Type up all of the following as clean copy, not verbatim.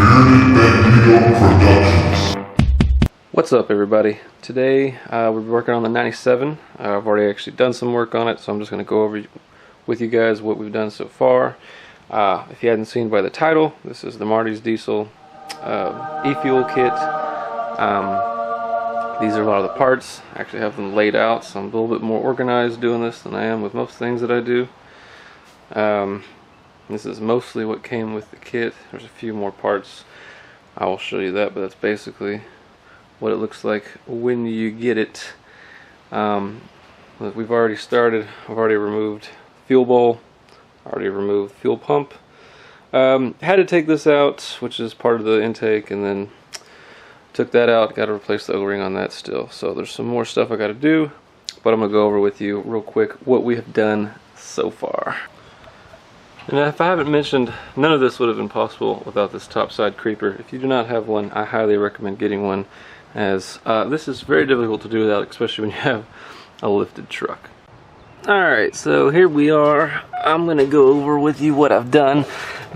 Bearded Bandito Productions. What's up, everybody? Today we're working on the 97. I've already actually done some work on it, so I'm just going to go over with you guys what we've done so far. If you hadn't seen by the title, this is the Marty's diesel e-fuel kit. These are a lot of the parts. I actually have them laid out, so I'm a little bit more organized doing this than I am with most things that I do. This is mostly what came with the kit. There's a few more parts. I will show you that, but that's basically what it looks like when you get it. We've already started. I've already removed fuel bowl, already removed fuel pump. Had to take this out, which is part of the intake, and then took that out. Got to replace the O-ring on that still. So there's some more stuff I got to do, but I'm gonna go over with you real quick what we have done so far. And if I haven't mentioned, none of this would have been possible without this topside creeper. If you do not have one, I highly recommend getting one, as this is very difficult to do without, especially when you have a lifted truck. Alright, so here we are. I'm going to go over with you what I've done.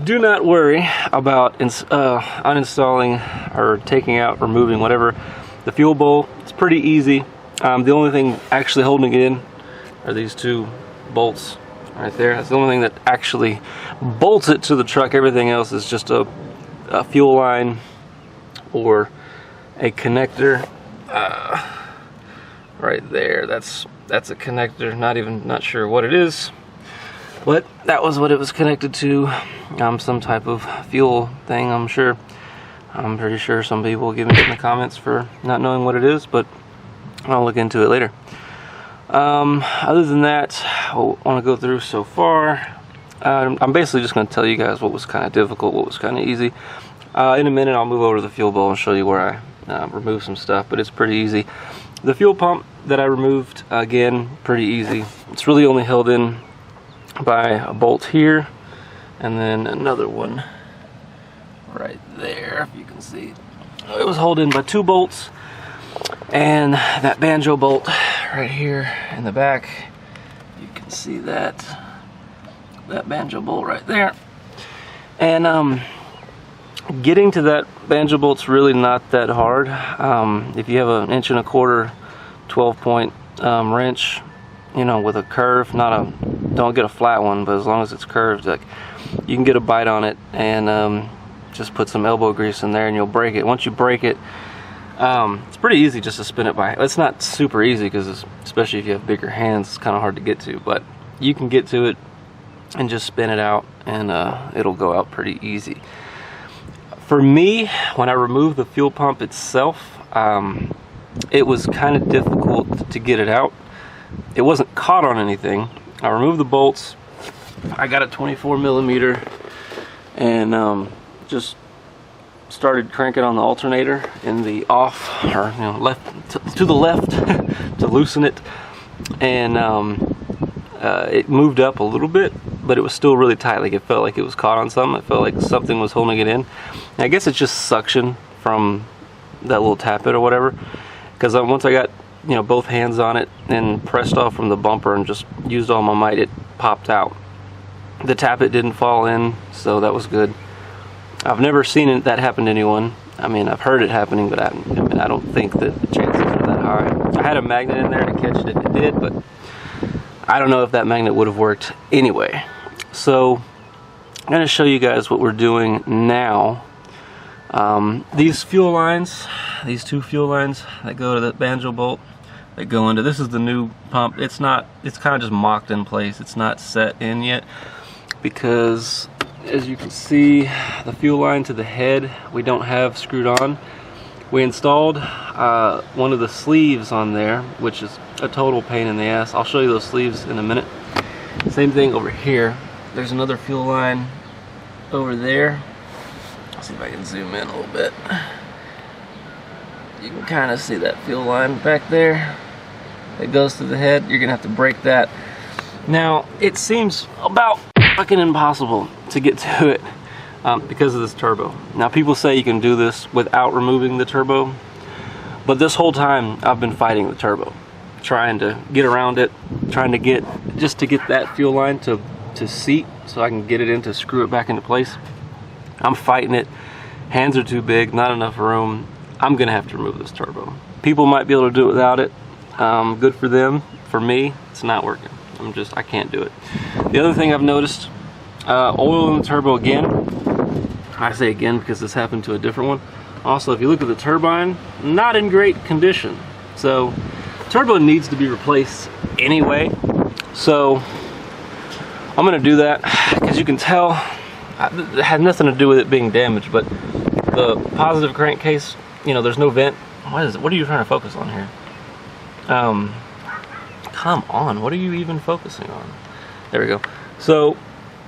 Do not worry about uninstalling or taking out, removing whatever the fuel bowl. It's pretty easy. The only thing actually holding it in are these two bolts right there. That's the only thing that actually bolts it to the truck. Everything else is just a fuel line or a connector right there. That's a connector. Not sure what it is, but that was what it was connected to. Some type of fuel thing, I'm sure. I'm pretty sure some people will give me in the comments for not knowing what it is, but I'll look into it later. Other than that, I want to go through so far. I'm basically just going to tell you guys what was kind of difficult, what was kind of easy. In a minute I'll move over to the fuel bowl and show you where I removed some stuff, but it's pretty easy. The fuel pump that I removed, again, pretty easy. It's really only held in by a bolt here, and then another one right there, if you can see. It was held in by two bolts, and that banjo bolt right here in the back, you can see that banjo bolt right there. And getting to that banjo bolt's really not that hard. If you have an 1.25" 12-point wrench, you know, with a curve, don't get a flat one, but as long as it's curved, like, you can get a bite on it, and just put some elbow grease in there and you'll break it. Once you break it, it's pretty easy just to spin it by. It's not super easy because, especially if you have bigger hands, it's kind of hard to get to, but you can get to it and just spin it out, and it'll go out pretty easy. For me, when I removed the fuel pump itself, it was kind of difficult to get it out. It wasn't caught on anything. I removed the bolts. I got a 24mm and just started cranking on the alternator in the off, or left to the left to loosen it, and it moved up a little bit, but it was still really tight. Like, it felt like it was caught on something. It felt like something was holding it in. And I guess it's just suction from that little tappet or whatever, because once I got both hands on it and pressed off from the bumper and just used all my might, it popped out. The tappet didn't fall in, so that was good. I've never seen that happen to anyone. I mean, I've heard it happening, but I don't think that the chances are that high. I had a magnet in there to catch it if it did, but I don't know if that magnet would have worked anyway. So I'm going to show you guys what we're doing now. These fuel lines, these two fuel lines that go to that banjo bolt, that go into, this is the new pump. It's kind of just mocked in place. It's not set in yet, because as you can see, the fuel line to the head we don't have screwed on. We installed one of the sleeves on there, which is a total pain in the ass. I'll show you those sleeves in a minute. Same thing over here. There's another fuel line over there. Let's see if I can zoom in a little bit. You can kind of see that fuel line back there. It goes to the head. You're gonna have to break that. Now, it seems about fucking impossible to get to it because of this turbo. Now, people say you can do this without removing the turbo, but this whole time I've been fighting the turbo, trying to get around it, trying to get that fuel line to seat so I can get it in to screw it back into place. I'm fighting it, hands are too big, not enough room. I'm gonna have to remove this turbo. People might be able to do it without it. Good for them. For me, it's not working. I can't do it. The other thing I've noticed, oil in the turbo again. I say again because this happened to a different one. Also, if you look at the turbine, not in great condition. So, turbo needs to be replaced anyway. So, I'm gonna do that because you can tell it had nothing to do with it being damaged, but the positive crankcase, you know, there's no vent. What is it? What are you trying to focus on here? Come on, what are you even focusing on? There we go. So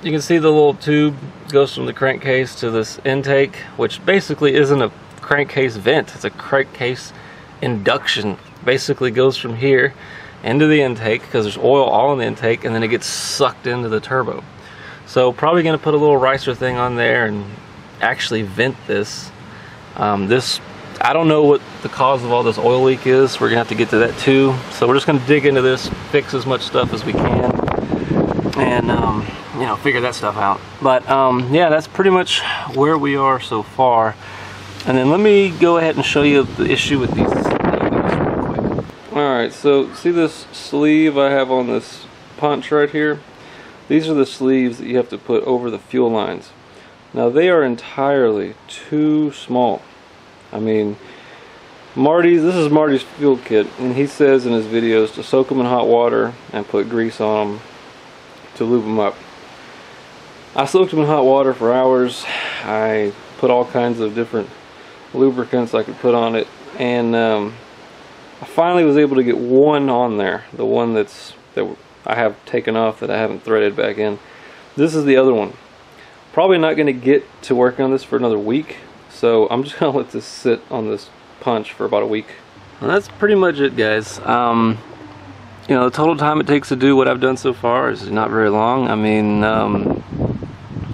you can see the little tube goes from the crankcase to this intake, which basically isn't a crankcase vent, it's a crankcase induction. Basically goes from here into the intake because there's oil all in the intake, and then it gets sucked into the turbo. So probably going to put a little ricer thing on there and actually vent this. I don't know what the cause of all this oil leak is. We're gonna have to get to that too. So we're just gonna dig into this, fix as much stuff as we can, and you know, figure that stuff out. But yeah, that's pretty much where we are so far. And then let me go ahead and show you the issue with these sleeves real quick. All right, so see this sleeve I have on this punch right here? These are the sleeves that you have to put over the fuel lines. Now they are entirely too small. I mean, this is Marty's fuel kit, and he says in his videos to soak them in hot water and put grease on them to lube them up. I soaked them in hot water for hours. I put all kinds of different lubricants I could put on it, and I finally was able to get one on there, the one that I have taken off that I haven't threaded back in. This is the other one. Probably not going to get to working on this for another week. So I'm just gonna let this sit on this punch for about a week. And that's pretty much it, guys. You know, the total time it takes to do what I've done so far is not very long. I mean,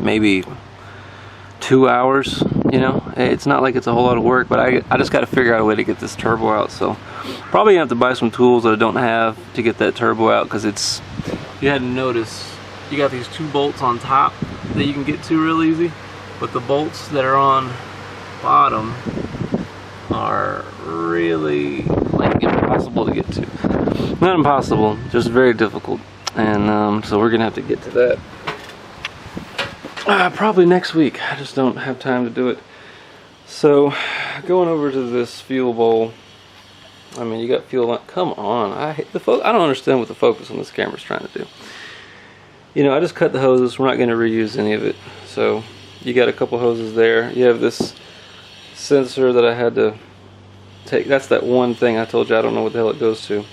maybe 2 hours. You know, it's not like it's a whole lot of work, but I just got to figure out a way to get this turbo out. So probably gonna have to buy some tools that I don't have to get that turbo out, because it's, if you hadn't noticed, you got these 2 bolts on top that you can get to real easy, but the bolts that are on bottom are really like impossible to get to. Not impossible, just very difficult. And so we're gonna have to get to that probably next week. I just don't have time to do it. So going over to this fuel bowl, I mean, you got fuel on. Come on, I don't understand what the focus on this camera is trying to do. You know, I just cut the hoses. We're not going to reuse any of it. So you got a couple hoses there. You have this sensor that I had to take. That's that one thing I told you I don't know what the hell it goes to.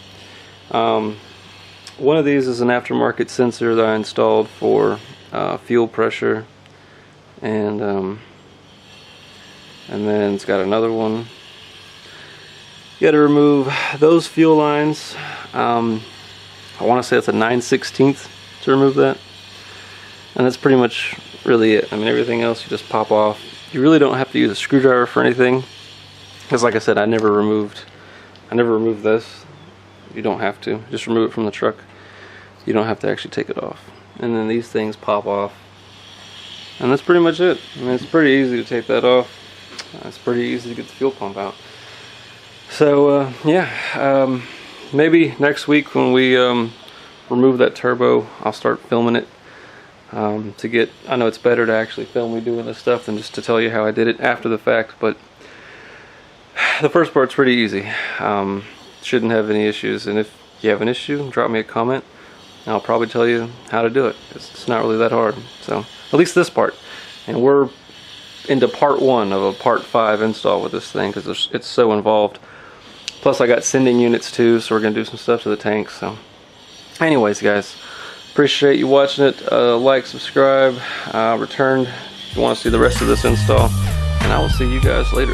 One of these is an aftermarket sensor that I installed for fuel pressure, and then it's got another one. You got to remove those fuel lines. I want to say it's a 9/16 to remove that, and that's pretty much really it. I mean, everything else you just pop off. You really don't have to use a screwdriver for anything, because like I said, I never removed this. You don't have to. Just remove it from the truck. You don't have to actually take it off. And then these things pop off, and that's pretty much it. I mean, it's pretty easy to take that off. It's pretty easy to get the fuel pump out. So yeah, maybe next week when we remove that turbo, I'll start filming it. I know it's better to actually film me doing this stuff than just to tell you how I did it after the fact, but the first part's pretty easy. Shouldn't have any issues, and if you have an issue, drop me a comment. I'll probably tell you how to do it. It's not really that hard. So at least this part, and we're into part 1 of a part 5 install with this thing, because it's so involved. Plus I got sending units too, so we're gonna do some stuff to the tanks. So anyways, guys, appreciate you watching it. Like, subscribe, return if you want to see the rest of this install, and I will see you guys later.